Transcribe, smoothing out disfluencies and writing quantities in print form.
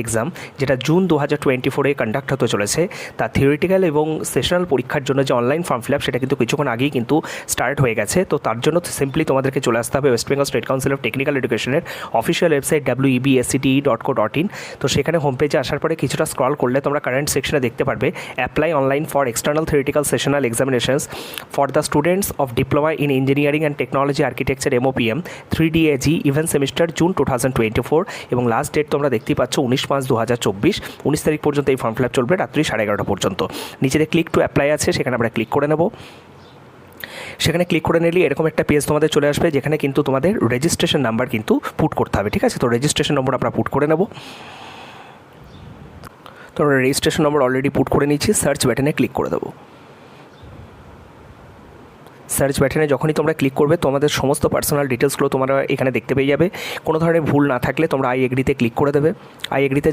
Exam যেটা June 2024-এ conduct হতে চলেছে, তার থিওরিটিক্যাল এবং সেশনাল পরীক্ষার জন্য যে অনলাইন ফর্ম ফিল আপ সেটা কিন্তু কিছুক্ষণ আগেই কিন্তু স্টার্ট হয়ে গেছে। তো তার জন্য সিম্পলি তোমাদেরকে চলে আসতে হবে West Bengal state council of technical এডুকেশনের অফিসিয়াল ওয়েবসাইট webscte.co.in। তো সেখানে হোম পেজে আসার পরে কিছুটা স্ক্রল করলে তোমরা কারেন্ট সেকশনে দেখতে পারবে apply online for external theoretical sessional examinations for the students of diploma in engineering and technology architecture MOPM 3DAG event semester June 2024 এবং লাস্ট ডেট তোমরা দেখতেই পাচ্ছ 19/5/2024। 19 তারিখ পর্যন্ত এই ফর্ম ফিল আপ চলবে রাত্রি 11:30 পর্যন্ত। নিচেতে ক্লিক টু অ্যাপ্লাই আছে, সেখানে আমরা ক্লিক করে নেব। সেখানে ক্লিক করে নিলে এরকম একটা পেজ তোমাদের চলে আসবে, যেখানে কিন্তু তোমাদের রেজিস্ট্রেশন নাম্বার কিন্তু পুট করতে হবে। ঠিক আছে, তো রেজিস্ট্রেশন নম্বর আমরা পুট করে নেব। তো রেজিস্ট্রেশন নম্বর অলরেডি পুট করে নিয়েছি, সার্চ বাটনে ক্লিক করে দেবো। সার্চ বাটনে যখনই তোমরা ক্লিক করবে তোমাদের সমস্ত পার্সোনাল ডিটেলসগুলো তোমরা এখানে দেখতে পেয়ে যাবে। কোনো ধরনের ভুল না থাকলে তোমরা আই এগ্রিতে ক্লিক করে দেবে। আই এগ্রিতে